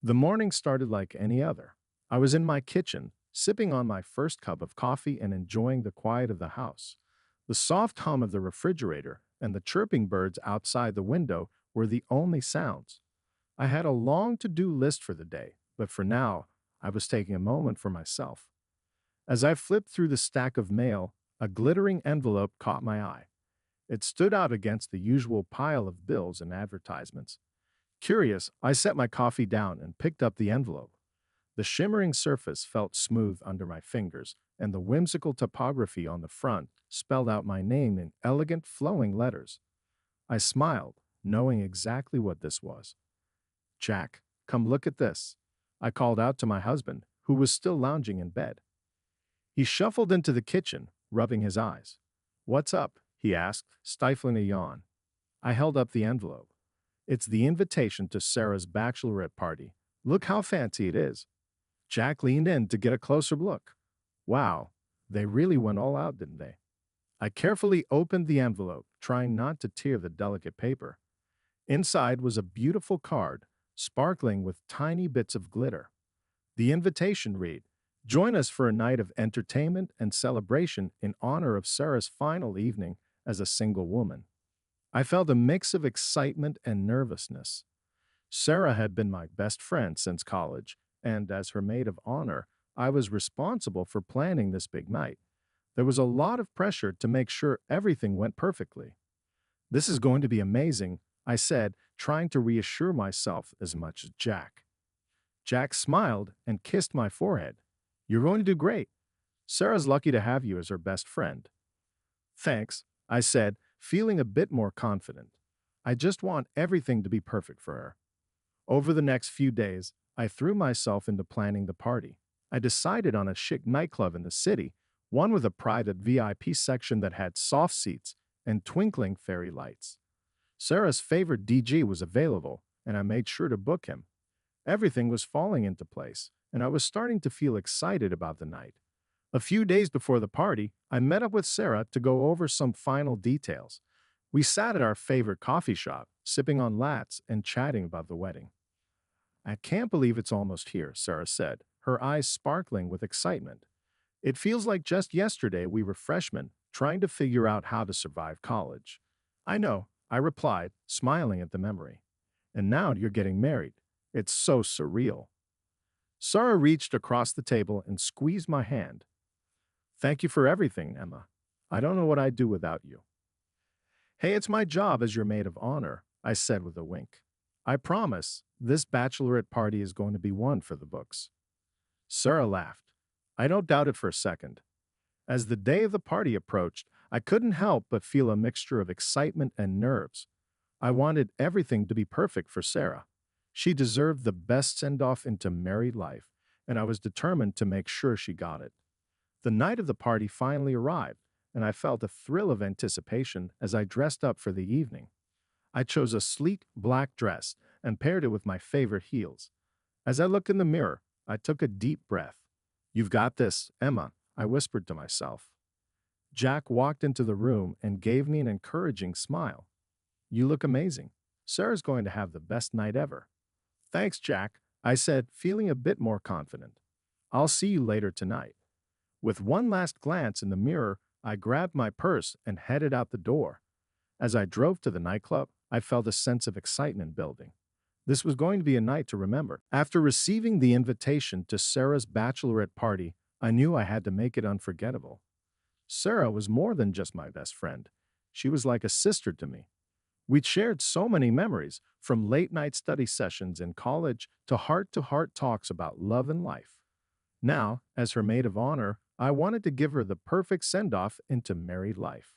The morning started like any other. I was in my kitchen, sipping on my first cup of coffee and enjoying the quiet of the house. The soft hum of the refrigerator and the chirping birds outside the window were the only sounds. I had a long to do list for the day, but for now, I was taking a moment for myself. As I flipped through the stack of mail, a glittering envelope caught my eye. It stood out against the usual pile of bills and advertisements. Curious, I set my coffee down and picked up the envelope. The shimmering surface felt smooth under my fingers, and the whimsical typography on the front spelled out my name in elegant, flowing letters. I smiled, knowing exactly what this was. Jack, come look at this. I called out to my husband, who was still lounging in bed. He shuffled into the kitchen, rubbing his eyes. What's up? He asked, stifling a yawn. I held up the envelope. It's the invitation to Sarah's bachelorette party. Look how fancy it is. Jack leaned in to get a closer look. Wow, they really went all out, didn't they? I carefully opened the envelope, trying not to tear the delicate paper. Inside was a beautiful card, sparkling with tiny bits of glitter. The invitation read, Join us for a night of entertainment and celebration in honor of Sarah's final evening as a single woman. I felt a mix of excitement and nervousness. Sarah had been my best friend since college, and as her maid of honor, I was responsible for planning this big night. There was a lot of pressure to make sure everything went perfectly. This is going to be amazing, I said, trying to reassure myself as much as Jack. Jack smiled and kissed my forehead. You're going to do great. Sarah's lucky to have you as her best friend. Thanks, I said, feeling a bit more confident. I just want everything to be perfect for her. Over the next few days, I threw myself into planning the party. I decided on a chic nightclub in the city, one with a private VIP section that had soft seats and twinkling fairy lights. Sarah's favorite DJ was available, and I made sure to book him. Everything was falling into place, and I was starting to feel excited about the night. A few days before the party, I met up with Sarah to go over some final details. We sat at our favorite coffee shop, sipping on lattes and chatting about the wedding. I can't believe it's almost here, Sarah said, her eyes sparkling with excitement. It feels like just yesterday we were freshmen, trying to figure out how to survive college. I know, I replied, smiling at the memory. And now you're getting married. It's so surreal. Sarah reached across the table and squeezed my hand. Thank you for everything, Emma. I don't know what I'd do without you. Hey, it's my job as your maid of honor, I said with a wink. I promise, this bachelorette party is going to be one for the books. Sarah laughed. I don't doubt it for a second. As the day of the party approached, I couldn't help but feel a mixture of excitement and nerves. I wanted everything to be perfect for Sarah. She deserved the best send-off into married life, and I was determined to make sure she got it. The night of the party finally arrived, and I felt a thrill of anticipation as I dressed up for the evening. I chose a sleek black dress and paired it with my favorite heels. As I looked in the mirror, I took a deep breath. You've got this, Emma, I whispered to myself. Jack walked into the room and gave me an encouraging smile. You look amazing. Sarah's going to have the best night ever. Thanks, Jack, I said, feeling a bit more confident. I'll see you later tonight. With one last glance in the mirror, I grabbed my purse and headed out the door. As I drove to the nightclub, I felt a sense of excitement building. This was going to be a night to remember. After receiving the invitation to Sarah's bachelorette party, I knew I had to make it unforgettable. Sarah was more than just my best friend. She was like a sister to me. We'd shared so many memories, from late-night study sessions in college to heart-to-heart talks about love and life. Now, as her maid of honor, I wanted to give her the perfect send-off into married life.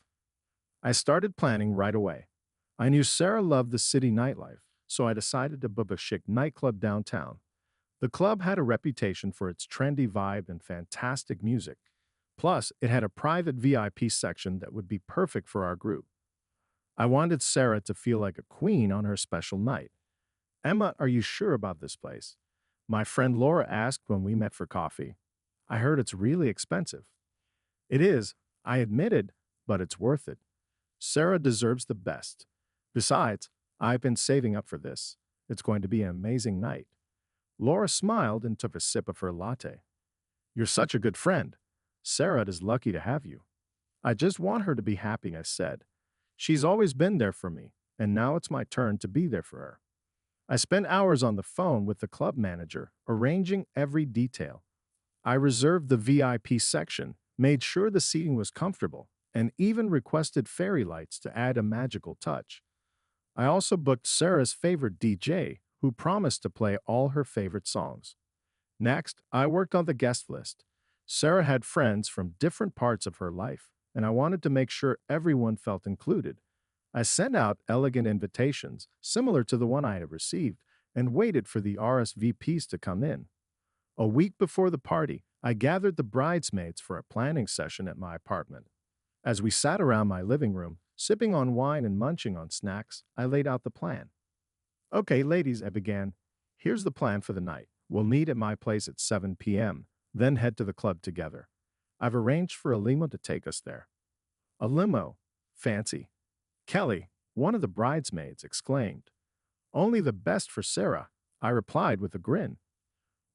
I started planning right away. I knew Sarah loved the city nightlife, so I decided to book a chic nightclub downtown. The club had a reputation for its trendy vibe and fantastic music. Plus, it had a private VIP section that would be perfect for our group. I wanted Sarah to feel like a queen on her special night. Emma, are you sure about this place? My friend Laura asked when we met for coffee. I heard it's really expensive. It is, I admitted, but it's worth it. Sarah deserves the best. Besides, I've been saving up for this. It's going to be an amazing night. Laura smiled and took a sip of her latte. You're such a good friend. Sarah is lucky to have you. I just want her to be happy, I said. She's always been there for me, and now it's my turn to be there for her. I spent hours on the phone with the club manager, arranging every detail. I reserved the VIP section, made sure the seating was comfortable, and even requested fairy lights to add a magical touch. I also booked Sarah's favorite DJ, who promised to play all her favorite songs. Next, I worked on the guest list. Sarah had friends from different parts of her life, and I wanted to make sure everyone felt included. I sent out elegant invitations, similar to the one I had received, and waited for the RSVPs to come in. A week before the party, I gathered the bridesmaids for a planning session at my apartment. As we sat around my living room, sipping on wine and munching on snacks, I laid out the plan. Okay, ladies, I began. Here's the plan for the night. We'll meet at my place at 7 p.m., then head to the club together. I've arranged for a limo to take us there. A limo? Fancy. Kelly, one of the bridesmaids, exclaimed. Only the best for Sarah, I replied with a grin.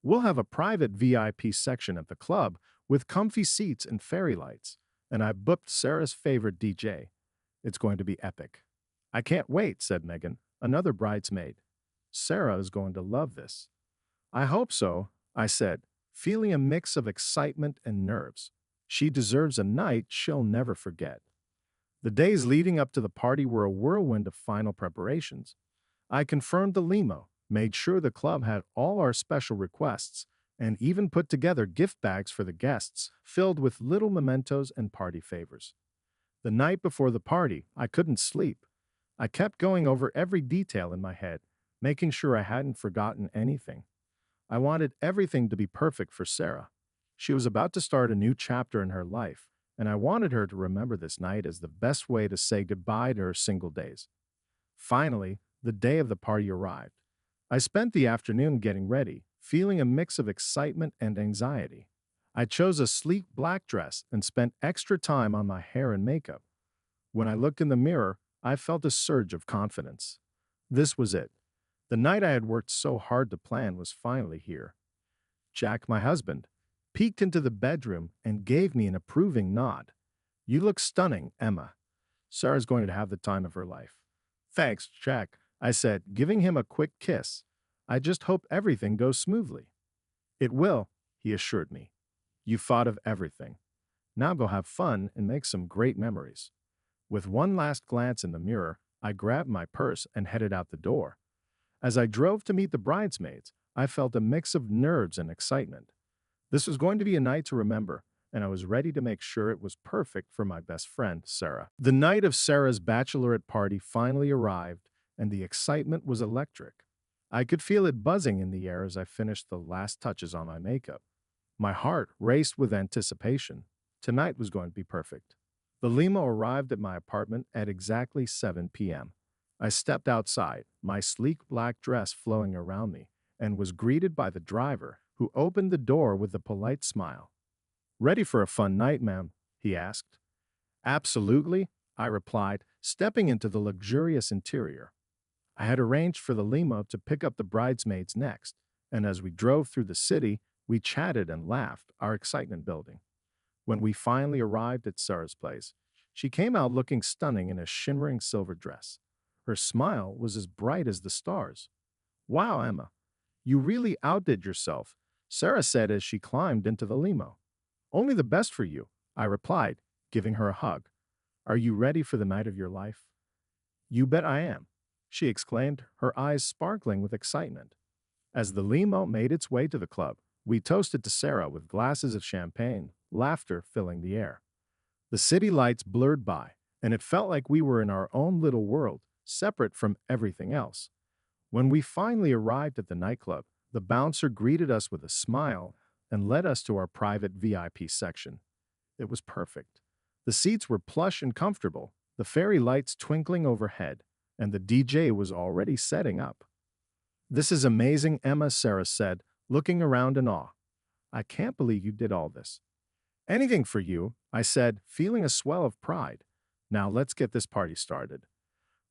We'll have a private VIP section at the club with comfy seats and fairy lights, and I booked Sarah's favorite DJ. It's going to be epic. I can't wait, said Megan, another bridesmaid. Sarah is going to love this. I hope so, I said, feeling a mix of excitement and nerves. She deserves a night she'll never forget. The days leading up to the party were a whirlwind of final preparations. I confirmed the limo, made sure the club had all our special requests, and even put together gift bags for the guests, filled with little mementos and party favors. The night before the party, I couldn't sleep. I kept going over every detail in my head, making sure I hadn't forgotten anything. I wanted everything to be perfect for Sarah. She was about to start a new chapter in her life, and I wanted her to remember this night as the best way to say goodbye to her single days. Finally, the day of the party arrived. I spent the afternoon getting ready, feeling a mix of excitement and anxiety. I chose a sleek black dress and spent extra time on my hair and makeup. When I looked in the mirror, I felt a surge of confidence. This was it. The night I had worked so hard to plan was finally here. Jack, my husband, peeked into the bedroom and gave me an approving nod. You look stunning, Emma. Sarah's going to have the time of her life. Thanks, Jack, I said, giving him a quick kiss. I just hope everything goes smoothly. It will, he assured me. You've thought of everything. Now go have fun and make some great memories. With one last glance in the mirror, I grabbed my purse and headed out the door. As I drove to meet the bridesmaids, I felt a mix of nerves and excitement. This was going to be a night to remember, and I was ready to make sure it was perfect for my best friend, Sarah. The night of Sarah's bachelorette party finally arrived, and the excitement was electric. I could feel it buzzing in the air as I finished the last touches on my makeup. My heart raced with anticipation. Tonight was going to be perfect. The limo arrived at my apartment at exactly 7 p.m. I stepped outside, my sleek black dress flowing around me, and was greeted by the driver, who opened the door with a polite smile. Ready for a fun night, ma'am? He asked. Absolutely, I replied, stepping into the luxurious interior. I had arranged for the limo to pick up the bridesmaids next, and as we drove through the city, we chatted and laughed, our excitement building. When we finally arrived at Sarah's place, she came out looking stunning in a shimmering silver dress. Her smile was as bright as the stars. Wow, Emma, you really outdid yourself, Sarah said as she climbed into the limo. Only the best for you, I replied, giving her a hug. Are you ready for the night of your life? You bet I am, she exclaimed, her eyes sparkling with excitement. As the limo made its way to the club, we toasted to Sarah with glasses of champagne, laughter filling the air. The city lights blurred by, and it felt like we were in our own little world, separate from everything else. When we finally arrived at the nightclub, the bouncer greeted us with a smile and led us to our private VIP section. It was perfect. The seats were plush and comfortable, the fairy lights twinkling overhead, and the DJ was already setting up. This is amazing, Emma, Sarah said, looking around in awe. I can't believe you did all this. Anything for you, I said, feeling a swell of pride. Now let's get this party started.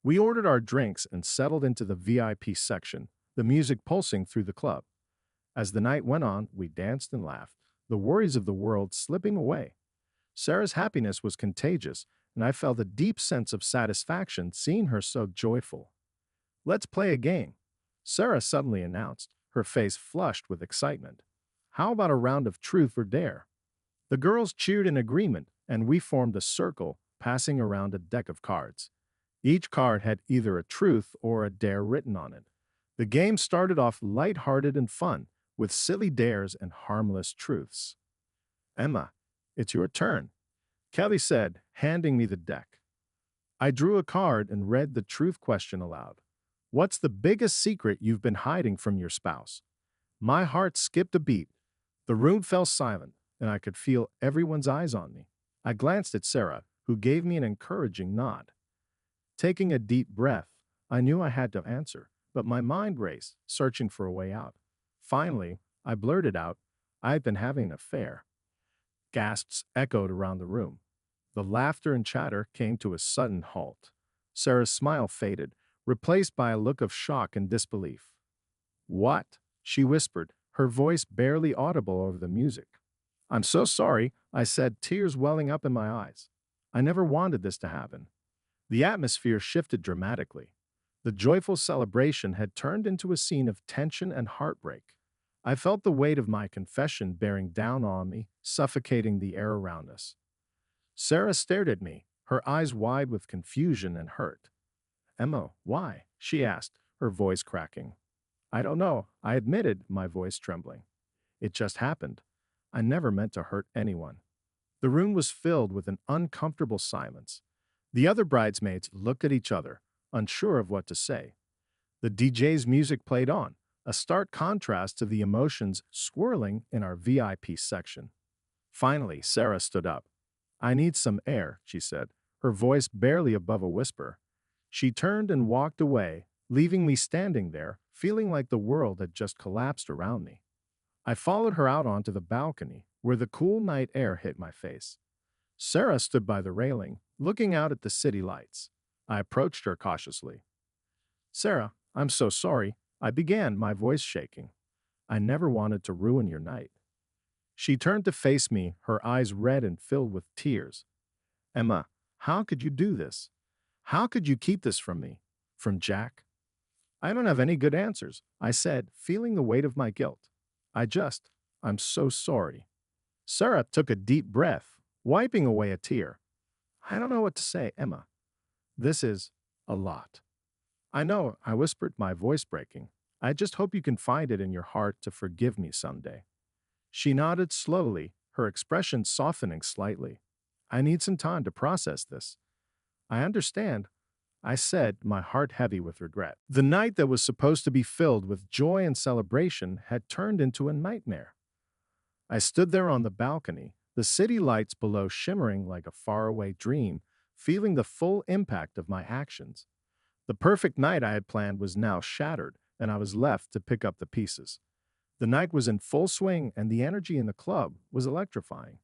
We ordered our drinks and settled into the VIP section, the music pulsing through the club. As the night went on, we danced and laughed, the worries of the world slipping away. Sarah's happiness was contagious, and I felt a deep sense of satisfaction seeing her so joyful. Let's play a game, Sarah suddenly announced, her face flushed with excitement. How about a round of truth or dare? The girls cheered in agreement, and we formed a circle, passing around a deck of cards. Each card had either a truth or a dare written on it. The game started off light-hearted and fun, with silly dares and harmless truths. Emma, it's your turn, Kelly said, handing me the deck. I drew a card and read the truth question aloud. What's the biggest secret you've been hiding from your spouse? My heart skipped a beat. The room fell silent, and I could feel everyone's eyes on me. I glanced at Sarah, who gave me an encouraging nod. Taking a deep breath, I knew I had to answer, but my mind raced, searching for a way out. Finally, I blurted out, I've been having an affair. Gasps echoed around the room. The laughter and chatter came to a sudden halt. Sarah's smile faded, replaced by a look of shock and disbelief. What? She whispered, her voice barely audible over the music. I'm so sorry, I said, tears welling up in my eyes. I never wanted this to happen. The atmosphere shifted dramatically. The joyful celebration had turned into a scene of tension and heartbreak. I felt the weight of my confession bearing down on me, suffocating the air around us. Sarah stared at me, her eyes wide with confusion and hurt. Emma, why? She asked, her voice cracking. I don't know, I admitted, my voice trembling. It just happened. I never meant to hurt anyone. The room was filled with an uncomfortable silence. The other bridesmaids looked at each other, unsure of what to say. The DJ's music played on, a stark contrast to the emotions swirling in our VIP section. Finally, Sarah stood up. I need some air, she said, her voice barely above a whisper. She turned and walked away, leaving me standing there, feeling like the world had just collapsed around me. I followed her out onto the balcony, where the cool night air hit my face. Sarah stood by the railing, looking out at the city lights. I approached her cautiously. Sarah, I'm so sorry, I began, my voice shaking. I never wanted to ruin your night. She turned to face me, her eyes red and filled with tears. Emma, how could you do this? How could you keep this from me? From Jack? I don't have any good answers, I said, feeling the weight of my guilt. I'm so sorry. Sarah took a deep breath, wiping away a tear. I don't know what to say, Emma. This is a lot. I know, I whispered, my voice breaking. I just hope you can find it in your heart to forgive me someday. She nodded slowly, her expression softening slightly. I need some time to process this. I understand, I said, my heart heavy with regret. The night that was supposed to be filled with joy and celebration had turned into a nightmare. I stood there on the balcony, the city lights below shimmering like a faraway dream, feeling the full impact of my actions. The perfect night I had planned was now shattered, and I was left to pick up the pieces. The night was in full swing, and the energy in the club was electrifying.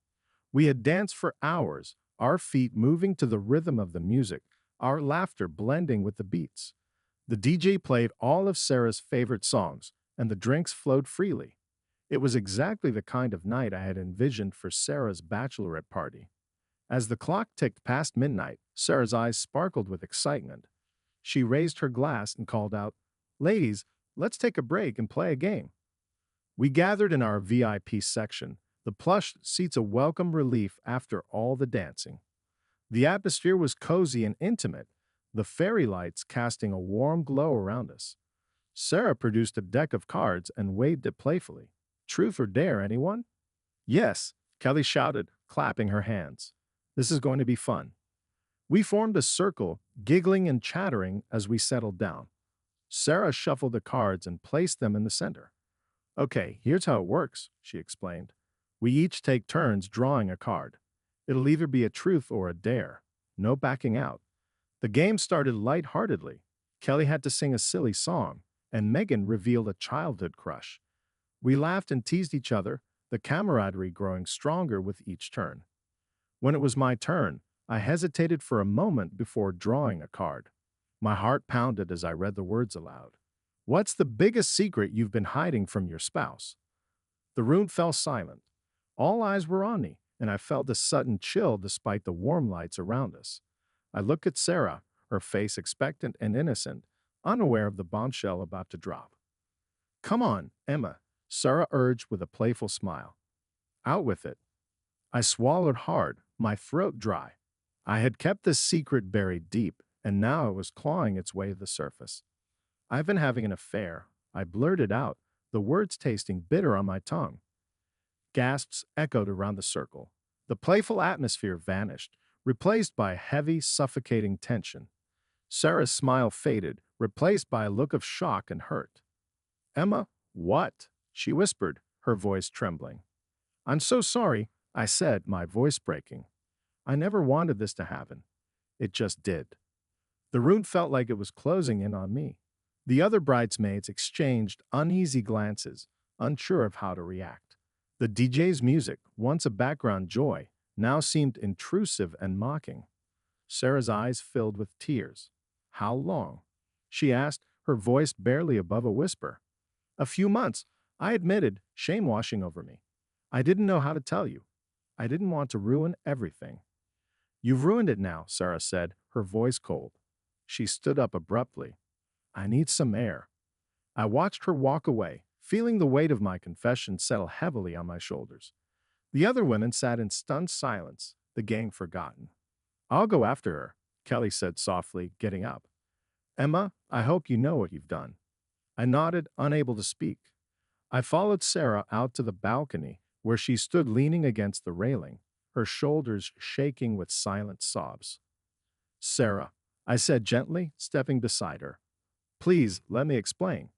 We had danced for hours, our feet moving to the rhythm of the music, our laughter blending with the beats. The DJ played all of Sarah's favorite songs, and the drinks flowed freely. It was exactly the kind of night I had envisioned for Sarah's bachelorette party. As the clock ticked past midnight, Sarah's eyes sparkled with excitement. She raised her glass and called out, Ladies, let's take a break and play a game. We gathered in our VIP section, the plush seats a welcome relief after all the dancing. The atmosphere was cozy and intimate, the fairy lights casting a warm glow around us. Sarah produced a deck of cards and waved it playfully. Truth or dare, anyone? Yes, Kelly shouted, clapping her hands. This is going to be fun. We formed a circle, giggling and chattering as we settled down. Sarah shuffled the cards and placed them in the center. Okay, here's how it works, she explained. We each take turns drawing a card. It'll either be a truth or a dare. No backing out. The game started lightheartedly. Kelly had to sing a silly song, and Megan revealed a childhood crush. We laughed and teased each other, the camaraderie growing stronger with each turn. When it was my turn, I hesitated for a moment before drawing a card. My heart pounded as I read the words aloud. What's the biggest secret you've been hiding from your spouse? The room fell silent. All eyes were on me, and I felt a sudden chill despite the warm lights around us. I looked at Sarah, her face expectant and innocent, unaware of the bombshell about to drop. Come on, Emma, Sarah urged with a playful smile. Out with it. I swallowed hard, my throat dry. I had kept this secret buried deep, and now it was clawing its way to the surface. I've been having an affair, I blurted out, the words tasting bitter on my tongue. Gasps echoed around the circle. The playful atmosphere vanished, replaced by a heavy, suffocating tension. Sarah's smile faded, replaced by a look of shock and hurt. Emma, what? She whispered, her voice trembling. I'm so sorry, I said, my voice breaking. I never wanted this to happen. It just did. The room felt like it was closing in on me. The other bridesmaids exchanged uneasy glances, unsure of how to react. The DJ's music, once a background joy, now seemed intrusive and mocking. Sarah's eyes filled with tears. How long? She asked, her voice barely above a whisper. A few months, I admitted, shame washing over me. I didn't know how to tell you. I didn't want to ruin everything. You've ruined it now, Sarah said, her voice cold. She stood up abruptly. I need some air. I watched her walk away, feeling the weight of my confession settle heavily on my shoulders. The other women sat in stunned silence, the gang forgotten. I'll go after her, Kelly said softly, getting up. Emma, I hope you know what you've done. I nodded, unable to speak. I followed Sarah out to the balcony, where she stood leaning against the railing, her shoulders shaking with silent sobs. Sarah, I said gently, stepping beside her. Please, let me explain.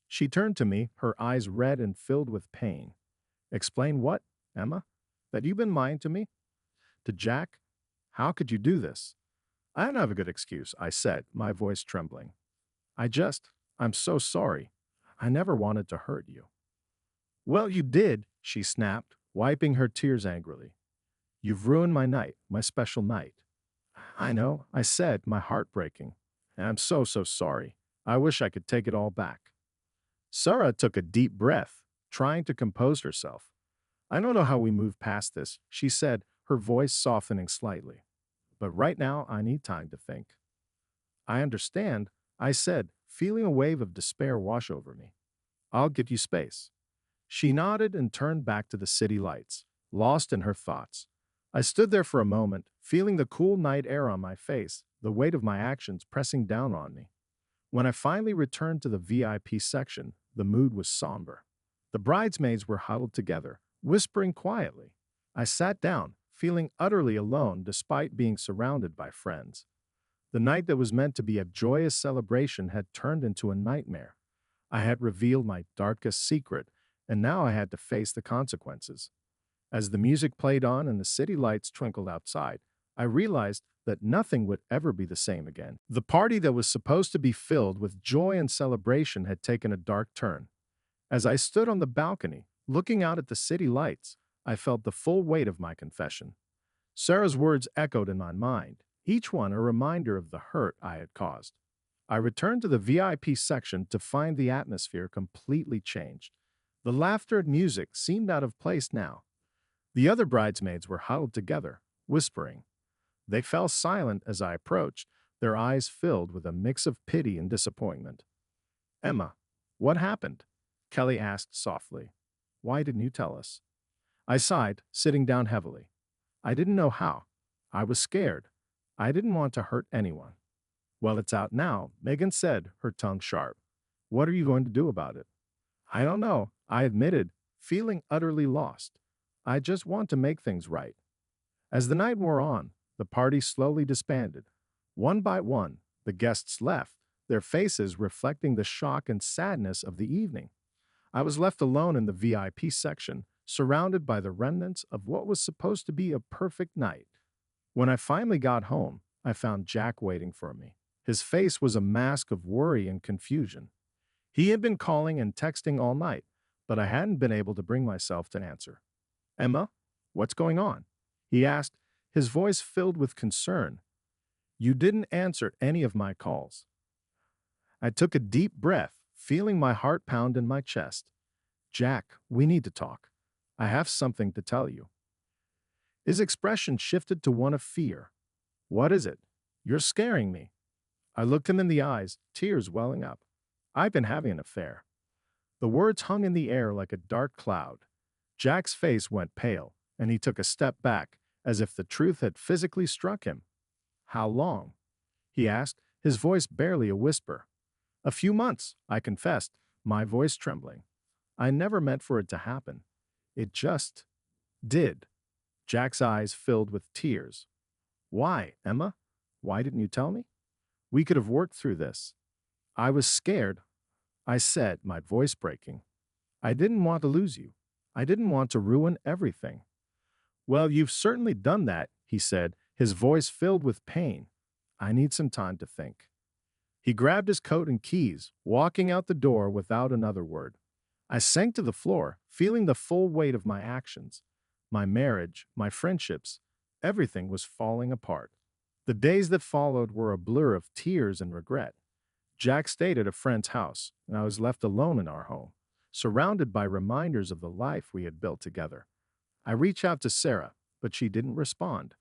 She turned to me, her eyes red and filled with pain. Explain what, Emma? That you've been lying to me? To Jack? How could you do this? I don't have a good excuse, I said, my voice trembling. I'm so sorry. I never wanted to hurt you. Well, you did, she snapped, wiping her tears angrily. You've ruined my night, my special night. I know, I said, my heart breaking. And I'm so sorry. I wish I could take it all back. Sarah took a deep breath, trying to compose herself. I don't know how we move past this, she said, her voice softening slightly. But right now, I need time to think. I understand, I said, feeling a wave of despair wash over me. I'll give you space. She nodded and turned back to the city lights, lost in her thoughts. I stood there for a moment, feeling the cool night air on my face, the weight of my actions pressing down on me. When I finally returned to the VIP section, the mood was somber. The bridesmaids were huddled together, whispering quietly. I sat down, feeling utterly alone despite being surrounded by friends. The night that was meant to be a joyous celebration had turned into a nightmare. I had revealed my darkest secret, and now I had to face the consequences. As the music played on and the city lights twinkled outside, I realized that nothing would ever be the same again. The party that was supposed to be filled with joy and celebration had taken a dark turn. As I stood on the balcony, looking out at the city lights, I felt the full weight of my confession. Sarah's words echoed in my mind, each one a reminder of the hurt I had caused. I returned to the VIP section to find the atmosphere completely changed. The laughter and music seemed out of place now. The other bridesmaids were huddled together, whispering. They fell silent as I approached, their eyes filled with a mix of pity and disappointment. Emma, what happened? Kelly asked softly. Why didn't you tell us? I sighed, sitting down heavily. I didn't know how. I was scared. I didn't want to hurt anyone. Well, it's out now, Megan said, her tongue sharp. What are you going to do about it? I don't know, I admitted, feeling utterly lost. I just want to make things right. As the night wore on, the party slowly disbanded. One by one, the guests left, their faces reflecting the shock and sadness of the evening. I was left alone in the VIP section, surrounded by the remnants of what was supposed to be a perfect night. When I finally got home, I found Jack waiting for me. His face was a mask of worry and confusion. He had been calling and texting all night, but I hadn't been able to bring myself to answer. Emma, what's going on? He asked, his voice filled with concern. You didn't answer any of my calls. I took a deep breath, feeling my heart pound in my chest. Jack, we need to talk. I have something to tell you. His expression shifted to one of fear. What is it? You're scaring me. I looked him in the eyes, tears welling up. I've been having an affair. The words hung in the air like a dark cloud. Jack's face went pale, and he took a step back, as if the truth had physically struck him. How long? He asked, his voice barely a whisper. A few months, I confessed, my voice trembling. I never meant for it to happen. It just did. Jack's eyes filled with tears. Why, Emma? Why didn't you tell me? We could have worked through this. I was scared, I said, my voice breaking. I didn't want to lose you. I didn't want to ruin everything. Well, you've certainly done that, he said, his voice filled with pain. I need some time to think. He grabbed his coat and keys, walking out the door without another word. I sank to the floor, feeling the full weight of my actions. My marriage, my friendships, everything was falling apart. The days that followed were a blur of tears and regret. Jack stayed at a friend's house, and I was left alone in our home, surrounded by reminders of the life we had built together. I reached out to Sarah, but she didn't respond.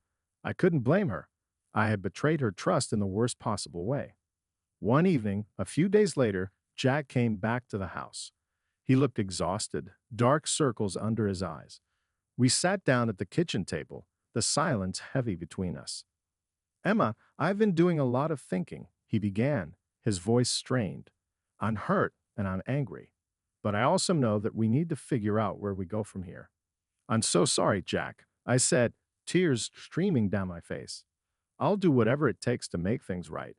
I couldn't blame her. I had betrayed her trust in the worst possible way. One evening, a few days later, Jack came back to the house. He looked exhausted, dark circles under his eyes. We sat down at the kitchen table, the silence heavy between us. Emma, I've been doing a lot of thinking, he began, his voice strained. I'm hurt and I'm angry, but I also know that we need to figure out where we go from here. I'm so sorry, Jack, I said, tears streaming down my face. I'll do whatever it takes to make things right.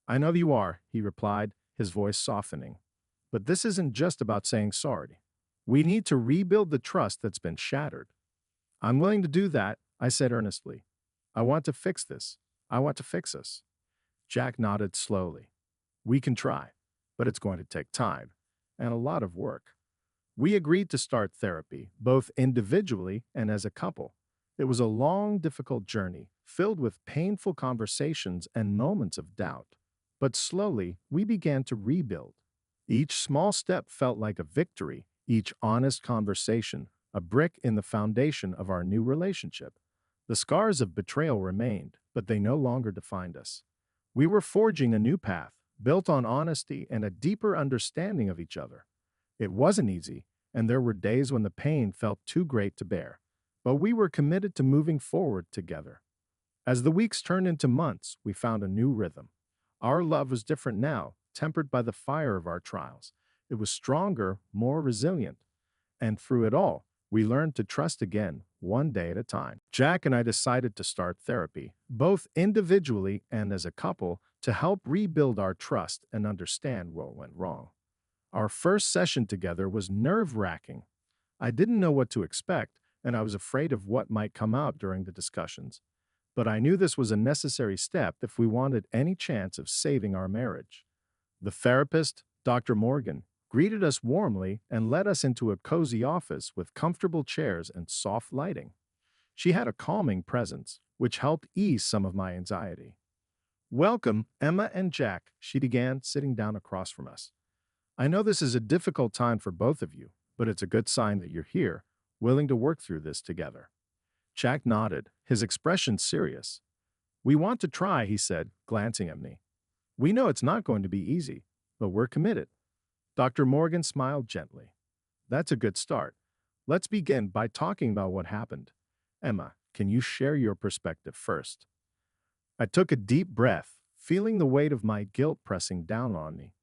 I know you are, he replied, his voice softening. But this isn't just about saying sorry. We need to rebuild the trust that's been shattered. I'm willing to do that, I said earnestly. I want to fix this. I want to fix us. Jack nodded slowly. We can try, but it's going to take time and a lot of work. We agreed to start therapy, both individually and as a couple. It was a long, difficult journey, filled with painful conversations and moments of doubt. But slowly, we began to rebuild. Each small step felt like a victory, each honest conversation, a brick in the foundation of our new relationship. The scars of betrayal remained, but they no longer defined us. We were forging a new path, built on honesty and a deeper understanding of each other. It wasn't easy, and there were days when the pain felt too great to bear. But we were committed to moving forward together. As the weeks turned into months, we found a new rhythm. Our love was different now, tempered by the fire of our trials. It was stronger, more resilient. And through it all, we learned to trust again, one day at a time. Jack and I decided to start therapy, both individually and as a couple, to help rebuild our trust and understand what went wrong. Our first session together was nerve-wracking. I didn't know what to expect, and I was afraid of what might come out during the discussions. But I knew this was a necessary step if we wanted any chance of saving our marriage. The therapist, Dr. Morgan, greeted us warmly and led us into a cozy office with comfortable chairs and soft lighting. She had a calming presence, which helped ease some of my anxiety. Welcome, Emma and Jack, she began, sitting down across from us. I know this is a difficult time for both of you, but it's a good sign that you're here, willing to work through this together. Jack nodded, his expression serious. We want to try, he said, glancing at me. We know it's not going to be easy, but we're committed. Dr. Morgan smiled gently. That's a good start. Let's begin by talking about what happened. Emma, can you share your perspective first? I took a deep breath, feeling the weight of my guilt pressing down on me.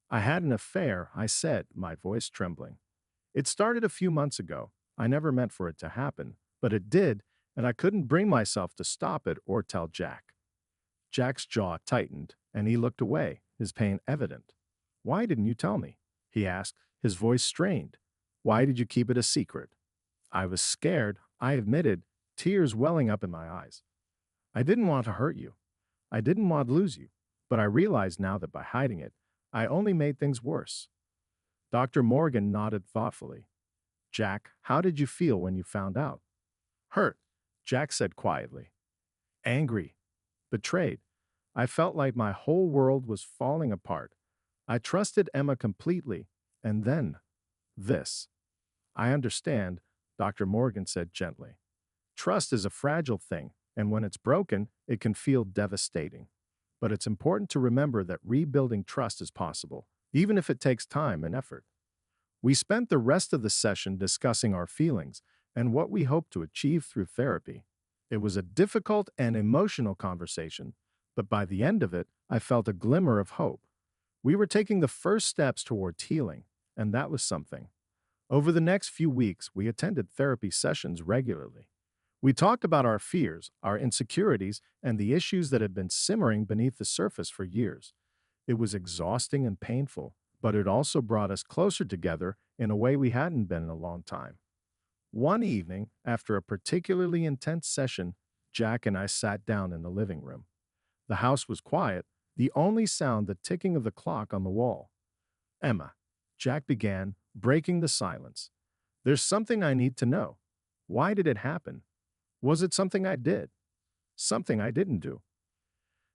I had an affair, I said, my voice trembling. It started a few months ago. I never meant for it to happen, but it did, and I couldn't bring myself to stop it or tell Jack. Jack's jaw tightened, and he looked away, his pain evident. Why didn't you tell me? He asked, his voice strained. Why did you keep it a secret? I was scared, I admitted, tears welling up in my eyes. I didn't want to hurt you. I didn't want to lose you, but I realized now that by hiding it, I only made things worse. Dr. Morgan nodded thoughtfully. Jack, how did you feel when you found out? Hurt, Jack said quietly. Angry. Betrayed. I felt like my whole world was falling apart. I trusted Emma completely, and then this. I understand, Dr. Morgan said gently. Trust is a fragile thing, and when it's broken, it can feel devastating. But it's important to remember that rebuilding trust is possible, even if it takes time and effort. We spent the rest of the session discussing our feelings and what we hope to achieve through therapy. It was a difficult and emotional conversation, but by the end of it, I felt a glimmer of hope. We were taking the first steps towards healing, and that was something. Over the next few weeks, we attended therapy sessions regularly. We talked about our fears, our insecurities, and the issues that had been simmering beneath the surface for years. It was exhausting and painful, but it also brought us closer together in a way we hadn't been in a long time. One evening, after a particularly intense session, Jack and I sat down in the living room. The house was quiet, the only sound the ticking of the clock on the wall. Emma, Jack began, breaking the silence. There's something I need to know. Why did it happen? Was it something I did? Something I didn't do?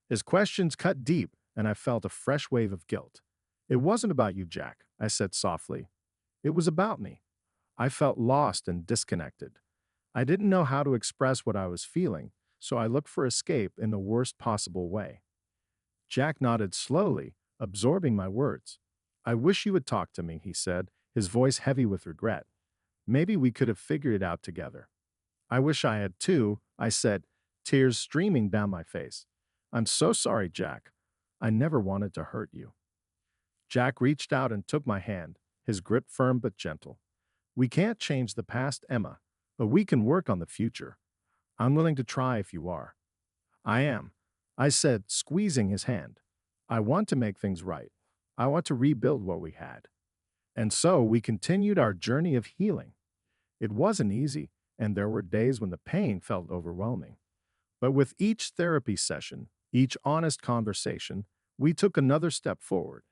His questions cut deep, and I felt a fresh wave of guilt. It wasn't about you, Jack, I said softly. It was about me. I felt lost and disconnected. I didn't know how to express what I was feeling, so I looked for escape in the worst possible way. Jack nodded slowly, absorbing my words. I wish you would talk to me, he said, his voice heavy with regret. Maybe we could have figured it out together. I wish I had too, I said, tears streaming down my face. I'm so sorry, Jack. I never wanted to hurt you. Jack reached out and took my hand, his grip firm but gentle. We can't change the past, Emma, but we can work on the future. I'm willing to try if you are. I am, I said, squeezing his hand. I want to make things right. I want to rebuild what we had. And so we continued our journey of healing. It wasn't easy, and there were days when the pain felt overwhelming. But with each therapy session, each honest conversation, we took another step forward.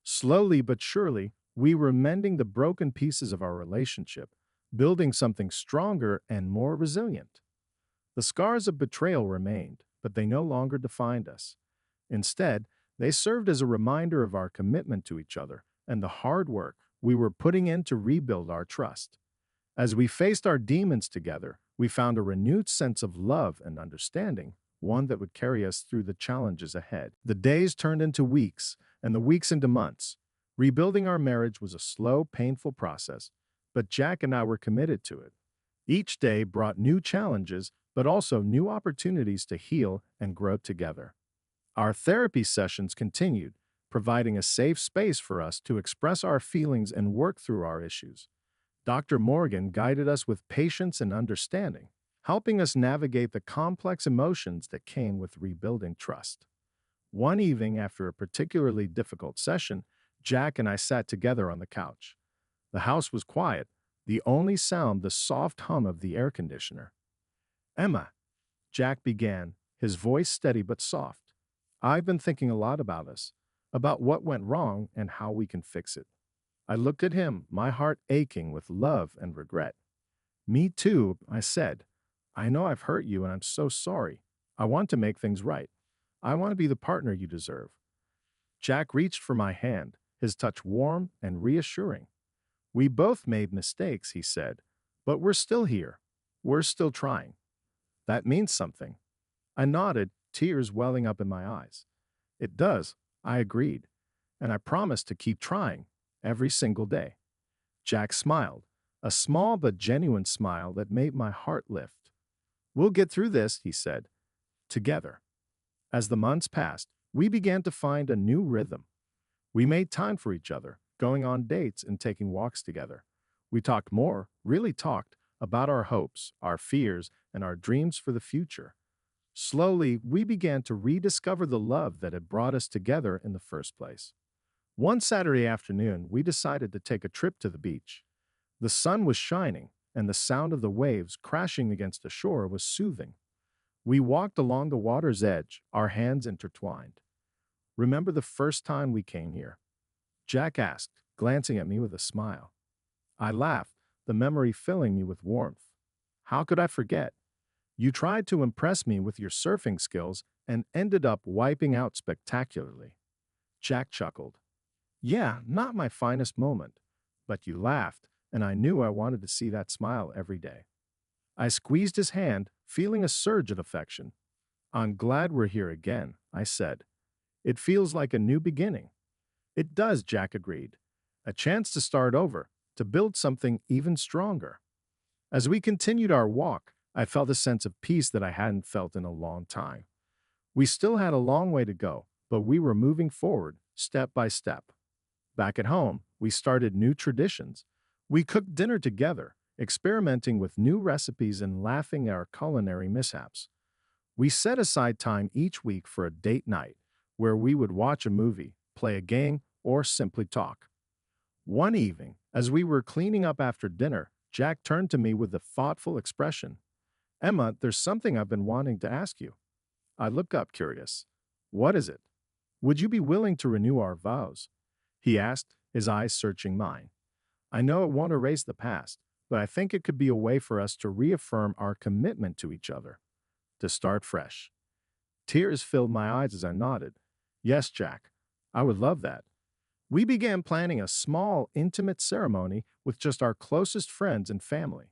Slowly but surely, we were mending the broken pieces of our relationship, building something stronger and more resilient. The scars of betrayal remained, but they no longer defined us. Instead, they served as a reminder of our commitment to each other and the hard work we were putting in to rebuild our trust. As we faced our demons together, we found a renewed sense of love and understanding, one that would carry us through the challenges ahead. The days turned into weeks, and the weeks into months. Rebuilding our marriage was a slow, painful process, but Jack and I were committed to it. Each day brought new challenges, but also new opportunities to heal and grow together. Our therapy sessions continued, providing a safe space for us to express our feelings and work through our issues. Dr. Morgan guided us with patience and understanding, helping us navigate the complex emotions that came with rebuilding trust. One evening after a particularly difficult session, Jack and I sat together on the couch. The house was quiet, the only sound the soft hum of the air conditioner. Emma, Jack began, his voice steady but soft. I've been thinking a lot about us, about what went wrong and how we can fix it. I looked at him, my heart aching with love and regret. Me too, I said. I know I've hurt you and I'm so sorry. I want to make things right. I want to be the partner you deserve. Jack reached for my hand, his touch warm and reassuring. We both made mistakes, he said, but we're still here. We're still trying. That means something. I nodded, tears welling up in my eyes. It does, I agreed, and I promised to keep trying every single day. Jack smiled, a small but genuine smile that made my heart lift. We'll get through this, he said, together. As the months passed, we began to find a new rhythm. We made time for each other, going on dates and taking walks together. We talked more, really talked, about our hopes, our fears, and our dreams for the future. Slowly, we began to rediscover the love that had brought us together in the first place. One Saturday afternoon, we decided to take a trip to the beach. The sun was shining, and the sound of the waves crashing against the shore was soothing. We walked along the water's edge, our hands intertwined. Remember the first time we came here? Jack asked, glancing at me with a smile. I laughed, the memory filling me with warmth. How could I forget? You tried to impress me with your surfing skills and ended up wiping out spectacularly. Jack chuckled. Yeah, not my finest moment, But you laughed, and I knew I wanted to see that smile every day. I squeezed his hand, feeling a surge of affection. I'm glad we're here again, I said. It feels like a new beginning. It does, Jack agreed. A chance to start over, to build something even stronger. As we continued our walk, I felt a sense of peace that I hadn't felt in a long time. We still had a long way to go, but we were moving forward, step by step. Back at home, we started new traditions. We cooked dinner together, experimenting with new recipes and laughing at our culinary mishaps. We set aside time each week for a date night, where we would watch a movie, play a game, or simply talk. One evening, as we were cleaning up after dinner, Jack turned to me with a thoughtful expression. Emma, there's something I've been wanting to ask you. I looked up curious. What is it? Would you be willing to renew our vows? He asked, his eyes searching mine. I know it won't erase the past, but I think it could be a way for us to reaffirm our commitment to each other, to start fresh. Tears filled my eyes as I nodded. Yes, Jack, I would love that. We began planning a small, intimate ceremony with just our closest friends and family.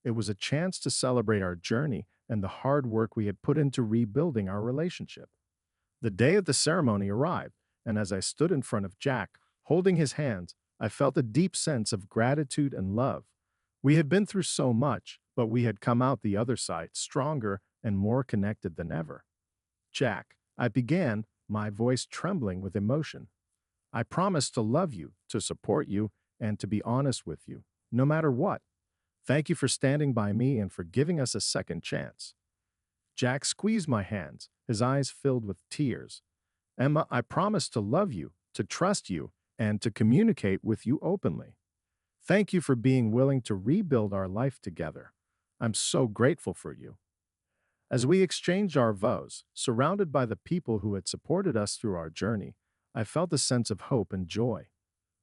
It was a chance to celebrate our journey and the hard work we had put into rebuilding our relationship. The day of the ceremony arrived, and as I stood in front of Jack, holding his hands, I felt a deep sense of gratitude and love. We had been through so much, but we had come out the other side stronger and more connected than ever. Jack, I began, my voice trembling with emotion. I promise to love you, to support you, and to be honest with you, no matter what. Thank you for standing by me and for giving us a second chance. Jack squeezed my hands, his eyes filled with tears. Emma, I promise to love you, to trust you, and to communicate with you openly. Thank you for being willing to rebuild our life together. I'm so grateful for you. As we exchanged our vows, surrounded by the people who had supported us through our journey, I felt a sense of hope and joy.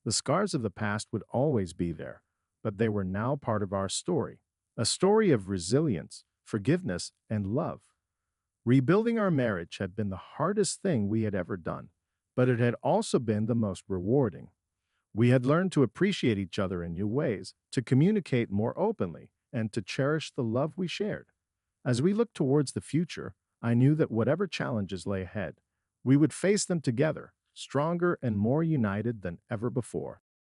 The scars of the past would always be there, but they were now part of our story, a story of resilience, forgiveness, and love. Rebuilding our marriage had been the hardest thing we had ever done, but it had also been the most rewarding. We had learned to appreciate each other in new ways, to communicate more openly, and to cherish the love we shared. As we looked towards the future, I knew that whatever challenges lay ahead, we would face them together, stronger and more united than ever before.